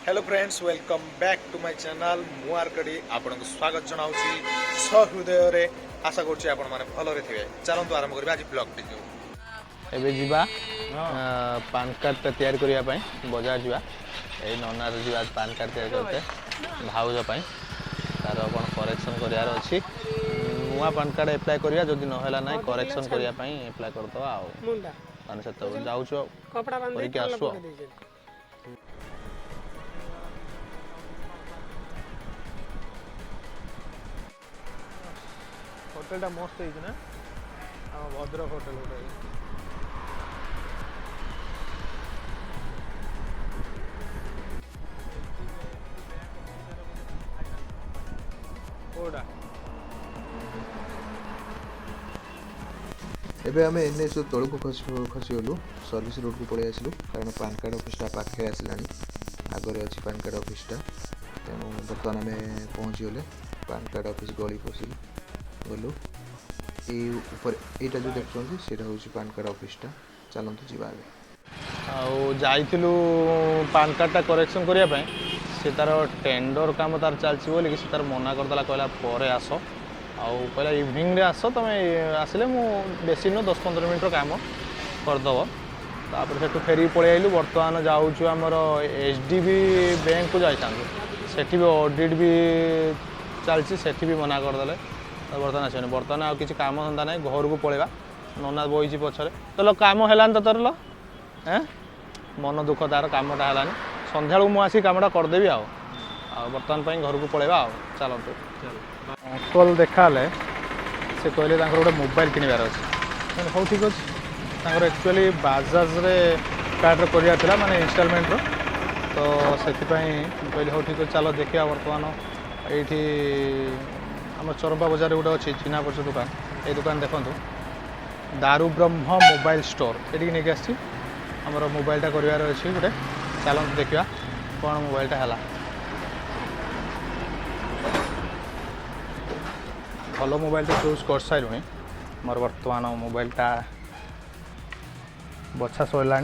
Hello friends welcome back to my channel मुआरकड़ी आपन को स्वागत जनाऊँगी सहृदय रे आशा करुँच आपण मैंने भलरे थे चलतु आरंभ करा आज ब्लॉग टी एबे जीवा पान कार्ड तैयार करिया पई बाजार जीवा ए ननार जीवा पान कार्ड तैयार करते भाउज पई तार कोन करेक्शन करियार अछि नुआ पान कार्ड अप्लाई करिया जदि न होला नै करेक्शन करिया पई अप्लाई कर दवा आ माने से तो जाउ छ कपड़ा बांधे के आसो होटल मस्त है ना भद्रक होटल गोटे एबे आम एन सब तौक खसीगलु सर्विस रोड को पलि आसलु कारण पान कार्ड ऑफिसटा पाखे आसला आगे अच्छी पान कार्ड ऑफिसटा तेणु बर्तमान आम पहुँचीगले पान कार्ड ऑफिस गली पशिलु गलु यहाँ जो देखुं से हूँ पान कार्ड ऑफिसटा चलतु जी जाइलु पान कार्डटा करेक्शन करने से तार टेंडर काम तार चलती बोल से तार मना करदेला कहला पर आस आउ कहला इवनिंग रे आस तुम आसिले मु बेसी नु 10-15 मिनट काम करदेव तापर से फेरिक पलि आइलु बर्तमान जाऊँ आमर एचडीबी बैंक को जाइए सेठी भी ऑडिट भी चलती सेठी भी मना करदे बर्तमान आसने बर्तमान आ किसी काम धंदा ना घर को पलैबा नना बही पछरे तो काम है तो तोर हाँ मन दुख तार कामटा है सन्ध्या मुझे आसिक कामटा करदेवी आ बर्तमान घर को पलैबा चलतु अंकल देखा से कहले गोटे मोबाइल किणवार अच्छे हो ठीक अच्छे एक्चुअली बाजाज रे कार्ड करार माने इनस्टॉलमेंट तो से कहले हो ठीक चलो देखिए बर्तमान ये आम चरंपा बजार गोटे अच्छी चिन्हा परिचय दुकान ये दुकान देखो दारू ब्रह्म मोबाइल स्टोर ये नहीं आसी आमर मोबाइलटा करार अच्छी गोटे चलते देखा कौन मोबाइलटा है भल मोबाइलटा चूज कर सारूँ मोर बर्तमान मोबाइलटा बछा सरला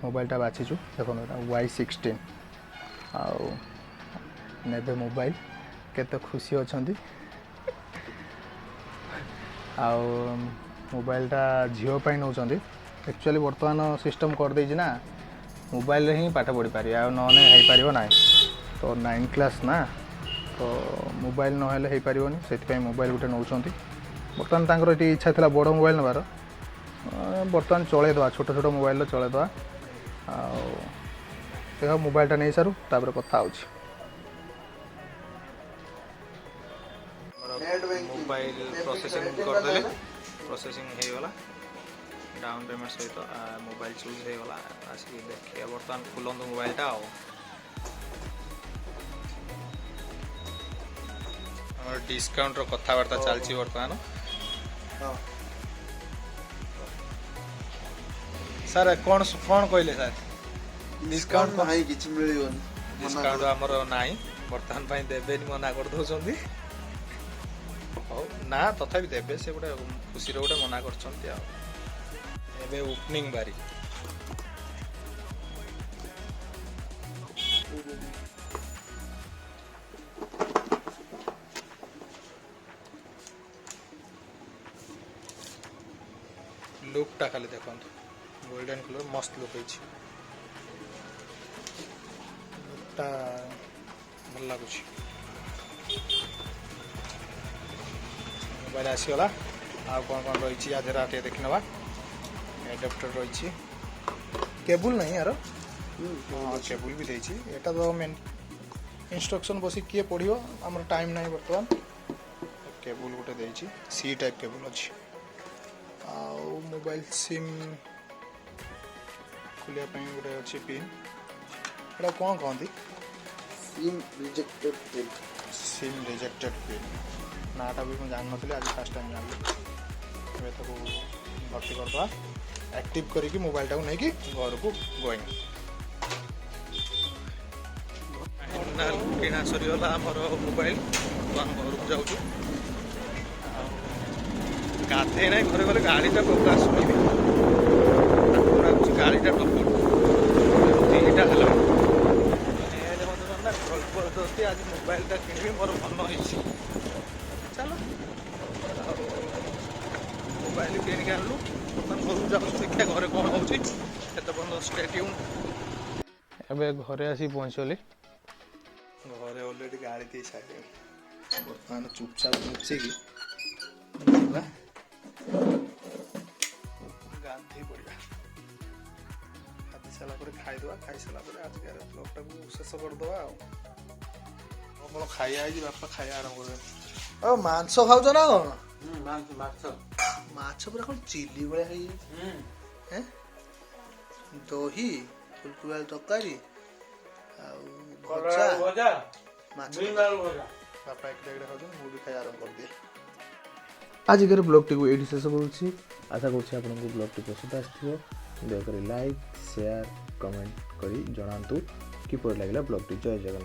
मोबाइलटा बाछीचु देखो Y16 आउ नेबे मोबाइल केते खुशी अछंती आउ मोबाइलटा झील पाई नौचंती एक्चुअली बर्तमान सिस्टम कर देछि ना मोबाइल रे ही पाठ पढ़ी पारि आ नने हेई पारिबो नाही तो 9 क्लास ना तो मोबाइल न हेले हेई पारिबोनी सेति पई मोबाइल गुटे नौचंती बर्तमान तांकर एटी इच्छा थिला बड़ मोबाइल नबार बर्तमान चले दवा छोट छोट मोबाइल चले दवा आ देखो मोबाइलटा नहीं सारू तापर कथा होछि मोबाइल प्रोसेसिंग करदे प्रोसेसिंग होगला डाउन पेमेंट सहित मोबाइल चूज होगला आसिक देखिए बर्तमान खुलंतु मोबाइलटा डिस्काउंट कथबार्ता चलती बर्तमान सर कौन कौन कहले सर डिस्काउंट नहीं किछि मिलियोनी डिस्काउंट हमर नाही बर्तमान पई देबे नि मना कर दोछंती ना तथापि देबे से गोटे खुशी गोटे मना कर ओपनिंग बारी लुकटा खाली देखो गोल्डन कलर मस्त लुक लुकटा भल लगुच मोबाइल आसीगला आ कौन कौन रही आधेरा टे देखी नवा एडाप्टर रही केबुल नहीं यार केबुल भी देछि एटा तो मेन इंस्ट्रक्शन बसी किए पढ़ियो हमर टाइम नहीं बर्तमान केबुल गोटे देछि सी टाइप केबुल अछि आ मोबाइल सिम खुलिया पई गोटे अछि पिन एटा कौन कहंती सिम रिजेक्टेड पिन नाटा भी मुझे जान नी आज फास्ट टाइम जान तो भर्ती करदे एक्टिव करके मोबाइलटा को लेकिन घर को गोइंग किना सरीगला आमर मोबाइल तो आम घर को जाऊँ ଗାଧେଇ ନାହିଁ ଘରେ ଗଲେ ଗାଳିଟା ଟୋକା ଶୁଣିବି ଗାଳିଟା ଟୋକା ଦିଟା ହେଲା ନା ଜବରଦସ୍ତି ଆଜି ମୋବାଇଲଟା କିଣିବି ମୋର ମନ ହେଇଛି ଚାଲ ମୋବାଇଲ କିଣିକି ଆଣିଲୁ ବର୍ତ୍ତମାନ ଘରକୁ ଯାଉଛି ଦେଖିବା ଘରେ କ'ଣ ହେଉଛି କେତେ ପର୍ଯ୍ୟନ୍ତ ଷ୍ଟେଟ୍ୟୁନ୍। ଏବେ ଘରେ ଆସି ପହଞ୍ଚିଗଲି। ଘରେ ଅଲରେଡ଼ି ଗାଳି ଦେଇ ସାରିଲେଣି ବର୍ତ୍ତମାନ ଚୁପଚାପ ଲୁଚିକି ଯିବା ଗାଧେଇ ପଡ଼ିବା ଗାଧେଇ ସାରିଲା ପରେ ଖାଇଦେବା ଖାଇସାରିଲା ପରେ ଆଜିକାର ବ୍ଲଗ୍ଟାକୁ ଶେଷ କରିଦେବା ଆଉ କ'ଣ ଖାଇବା ହେଇଛି ବାପା ଖାଇବା ଆରମ୍ଭ କରିବେ। ଆଉ ମାଂସ ଖାଉଛ ନା କ'ଣ? ମାଛ ପୁରା କ'ଣ ଚିଲି ଭଳିଆ ହେଇଯାଇଛି ଦହି ଫୁଲକୋବି ଆଳୁ ତରକାରୀ ଆଉ ଭଜା ମାଛ ବାପା ଏକଟା ଖାଉଛନ୍ତି ମୁଁ ବି ଖାଇବା ଆରମ୍ଭ କରିଦିଏ। ଆଜିକାର ବ୍ଲଗ୍ଟିକୁ ଏଇଠି ଶେଷ କରୁଛି। ଆଶା କରୁଛି ଆପଣଙ୍କୁ ବ୍ଲଗ୍ଟି ପସନ୍ଦ ଆସିଥିବ। ଦୟାକରି ଲାଇକ୍ ସେୟାର କମେଣ୍ଟ କରି ଜଣାନ୍ତୁ କିପରି ଲାଗିଲା ବ୍ଲଗ୍ଟି। ଜୟ ଜଗନ୍ନାଥ।